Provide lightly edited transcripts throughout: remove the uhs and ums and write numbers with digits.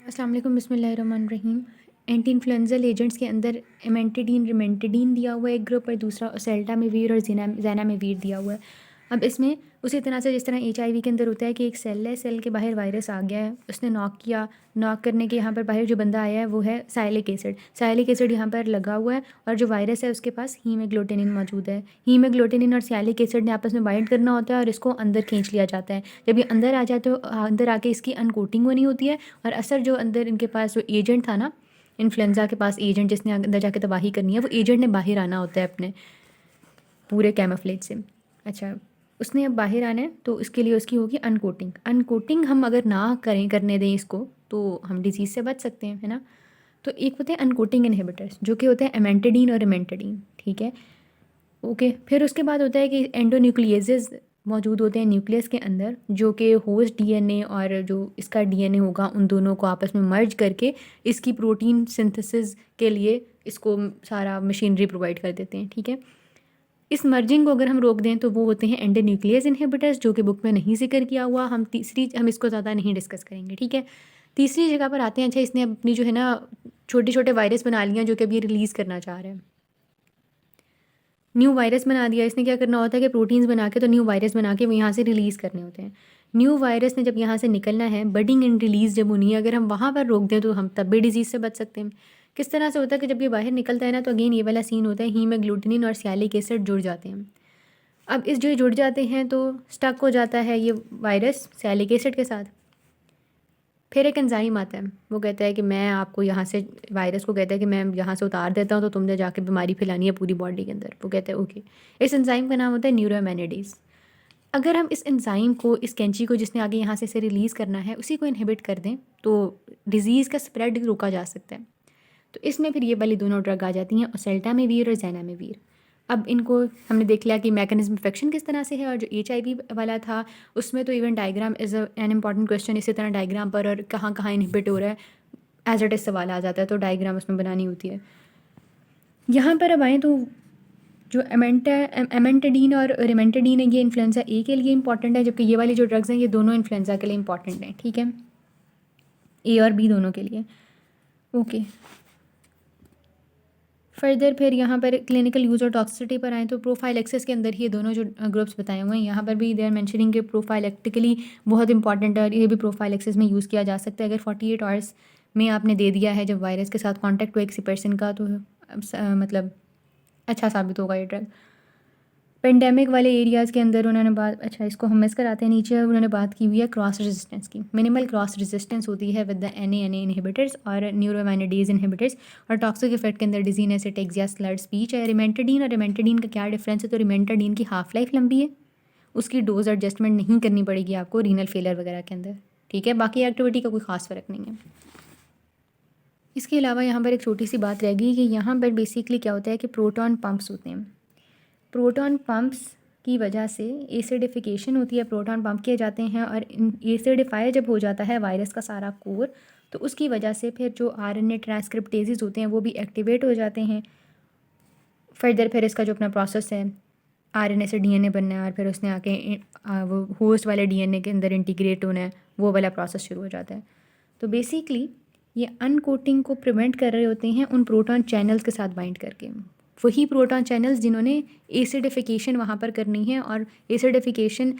अस्सलाम वालेकुम, बिस्मिल्लाहिर्रहमानिर्रहीम। एंटी इन्फ्लुएंजल एजेंट्स के अंदर इमेंटिडीन रिमेंटिडीन दिया हुआ है एक ग्रुप, और दूसरा ओसेल्टामिवीर और ज़ैनामिवीर दिया हुआ है। अब इसमें उसी तरह से जिस तरह HIV के अंदर होता है कि एक सेल है, सेल के बाहर वायरस आ गया है, उसने नॉक किया, नॉक करने के यहाँ पर बाहर जो बंदा आया है वो है साइलिक एसिड। साइलिक एसिड यहाँ पर लगा हुआ है और जो वायरस है उसके पास हीमोग्लोटिनिन मौजूद है। हीमोग्लोटिनिन और साइलिक एसिड ने आपस में बाइंड करना होता है और इसको अंदर खींच लिया जाता है। जब ये अंदर आ जाए तो अंदर आके इसकी अनकोटिंग होनी होती है, और असर जो अंदर इनके पास जो एजेंट था ना, इन्फ्लुएंजा के पास एजेंट जिसने अंदर जाके तबाही करनी है, वो एजेंट ने बाहर आना होता है अपने पूरे कैमोफ्लेज से। अच्छा, उसने अब बाहर आना है तो इसके लिए उसकी होगी अनकोटिंग। अनकोटिंग हम अगर ना करने दें इसको तो हम डिजीज़ से बच सकते हैं, है ना। तो एक होते हैं अनकोटिंग इनहिबिटर्स जो कि होते हैं एमेंटिडीन और इमेंटिडीन, ठीक है। ओके, फिर उसके बाद होता है कि एंडोन्यूक्लियेजेस मौजूद होते हैं न्यूक्लियस के अंदर, जो कि होस्ट DNA और जो इसका DNA होगा उन दोनों को आपस में मर्ज करके इसकी प्रोटीन सिंथेसिस के लिए इसको सारा मशीनरी प्रोवाइड कर देते हैं, ठीक है। इस मर्जिंग को अगर हम रोक दें तो वो होते हैं एंडोन्यूक्लियस इनहिबिटर्स, जो कि बुक में नहीं जिक्र किया हुआ। हम इसको ज़्यादा नहीं डिस्कस करेंगे, ठीक है। तीसरी जगह पर आते हैं। अच्छा, इसने अपनी जो है ना छोटे छोटे वायरस बना लिया जो कि अभी रिलीज़ करना चाह रहे हैं। न्यू वायरस बना दिया इसने। क्या करना होता है कि प्रोटीन्स बना के तो न्यू वायरस बना के वो यहाँ से रिलीज़ करने होते हैं। न्यू वायरस ने जब यहाँ से निकलना है, बडिंग एंड रिलीज़ जब होनी है, अगर हम वहाँ पर रोक दें तो हम तब भी डिजीज़ से बच सकते हैं। किस तरह से होता है कि जब ये बाहर निकलता है ना, तो अगेन ये वाला सीन होता है, हीमोग्लूटिनिन और सियालिक एसिड जुड़ जाते हैं। अब इस जो जुड़ जाते हैं तो स्टक हो जाता है ये वायरस सियालिक एसिड के साथ। फिर एक एंजाइम आता है, वो कहता है कि मैं आपको यहाँ से, वायरस को कहता है कि मैं यहाँ से उतार देता हूँ तो तुमने जाके बीमारी फैलानी है पूरी बॉडी के अंदर। वो कहता है ओके। इस एंजाइम का नाम होता है न्यूरोएमाइनिडेज। अगर हम इस एंजाइम को, इस कैंची को जिसने आगे यहाँ से इसे रिलीज़ करना है, उसी को इनहिबिट कर दें तो डिज़ीज़ का स्प्रेड रोका जा सकता है। तो इसमें फिर ये वाली दोनों ड्रग आ जाती हैं, ओसेल्टामिवीर और ज़ैनामिवीर। अब इनको हमने देख लिया कि मैकेनिज्म इफेक्शन किस तरह से है, और जो HIV वाला था उसमें तो even diagram is an important question. इसी तरह डायग्राम पर और कहाँ कहाँ इनहिबिट हो रहा है एज इट इज़ सवाल आ जाता है, तो डायग्राम उसमें बनानी होती है। यहाँ पर अब आएँ तो जो एमेंटाडीन और रिमेंटाडीन है, ये इन्फ्लुएंजा A के लिए इंपॉर्टेंट है, जबकि ये वाली जो ड्रग्स हैं ये दोनों इन्फ्लुएंजा के लिए इंपॉर्टेंट हैं, ठीक है, A और B दोनों के लिए। ओके, फर्दर फिर यहाँ पर क्लिनिकल यूज़ और टॉक्सिसिटी पर आए तो प्रोफाइलेक्सिस के अंदर ये दोनों जो ग्रुप्स बताए हुए हैं, यहाँ पर भी दे आर मेंशनिंग के प्रोफाइलेक्टिकली बहुत इंपॉर्टेंट है, और ये भी प्रोफाइलेक्सिस में यूज़ किया जा सकता है। अगर 48 आवर्स में आपने दे दिया है जब वायरस के साथ कॉन्टैक्ट हुआ किसी पर्सन का, तो मतलब अच्छा साबित होगा ये ड्रग। पेंडेमिक वाले एरियाज़ के अंदर उन्होंने बात, अच्छा इसको हम मिस कराते हैं, नीचे उन्होंने बात की हुई है क्रॉस रेजिस्टेंस की। मिनिमल क्रॉस रेजिस्टेंस होती है विद द NA इनहिबिटर्स और न्यूरोमाइनिडेज इनहिबिटर्स, और टॉक्सिक इफेक्ट के अंदर डिजीनेस, टेक्सिया, स्लर्ड स्पीच है। रिमेंटाडीन और रिमेंटाडीन का क्या डिफरेंस है, तो रिमेंटाडीन की हाफ लाइफ लंबी है, उसकी डोज एडजस्टमेंट नहीं करनी पड़ेगी आपको रीनल फेलियर वगैरह के अंदर, ठीक है। बाकी एक्टिविटी का कोई ख़ास फ़र्क नहीं है। इसके अलावा यहाँ पर एक छोटी सी बात रह गई कि यहाँ पर बेसिकली क्या होता है कि प्रोटॉन पंप्स होते हैं। प्रोटॉन पंप्स की वजह से एसिडिफिकेशन होती है, प्रोटॉन पंप किए जाते हैं, और एसिडिफाई जब हो जाता है वायरस का सारा कोर, तो उसकी वजह से फिर जो RNA ट्रांसक्रिप्टेजेस होते हैं वो भी एक्टिवेट हो जाते हैं। फर्दर फिर इसका जो अपना प्रोसेस है, RNA से DNA बनना है और फिर उसने आके वो होस्ट वाले DNA के अंदर इंटीग्रेट होना है, वो वाला प्रोसेस शुरू हो जाता है। तो बेसिकली ये अनकोटिंग को प्रिवेंट कर रहे होते हैं उन प्रोटॉन चैनल्स के साथ बाइंड करके, वही प्रोटॉन चैनल्स जिन्होंने एसिडिफिकेशन वहाँ पर करनी है, और एसिडिफिकेशन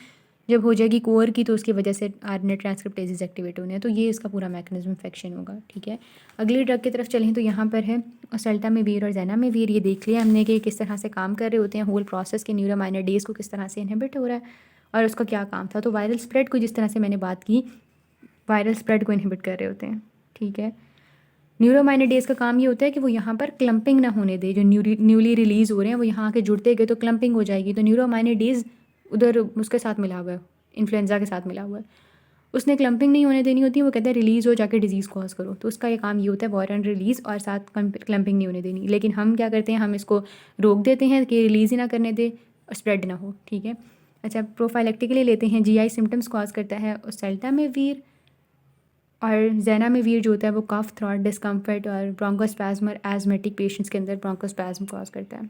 जब हो जाएगी कोर की तो उसकी वजह से RNA ट्रांसक्रिप्टेजेस एक्टिवेट होने हैं। तो ये इसका पूरा मैकेनिज्म इफेक्शन होगा, ठीक है। अगली ड्रग की तरफ चलें तो यहाँ पर है ओसेल्टामिवीर और ज़ैनामिवीर। ये देख लिया हमने कि किस तरह से काम कर रहे होते हैं, होल प्रोसेस के न्यूरोमाइनिडेज को किस तरह से इनहिबिट हो रहा है और उसका क्या काम था। तो वायरल स्प्रेड को जिस तरह से मैंने बात की, वायरल स्प्रेड को इनहिबिट कर रहे होते हैं, ठीक है। न्यूरोमाइनिडेज का काम ये होता है कि वो यहाँ पर क्लम्पिंग ना होने दे, जो न्यूली रिलीज़ हो रहे हैं वो यहाँ आके जुड़ते गए तो क्लम्पिंग हो जाएगी। तो न्यूरोमाइनिडेज उधर उसके साथ मिला हुआ है, इन्फ्लुएंजा के साथ मिला हुआ है, उसने क्लम्पिंग नहीं होने देनी होती, वो कहता है रिलीज़ हो जाके डिजीज़ कॉज करो। तो उसका ये काम ये होता है वायरल रिलीज़, और साथ क्लम्पिंग नहीं होने देनी। लेकिन हम क्या करते हैं, हम इसको रोक देते हैं कि रिलीज़ ही ना करने दे और स्प्रेड ना हो, ठीक है। अच्छा, प्रोफाइलेक्टिकली लेते हैं, GI सिम्टम्स कॉज करता है ओसेल्टामिवीर, और ज़ैनामिवीर जो होता है वो कफ, थ्रॉट डिस्कम्फर्ट और ब्रोंकोस्पैज्म और एजमेटिक पेशेंट्स के अंदर ब्रोंकोस्पैज्म कॉज करता है।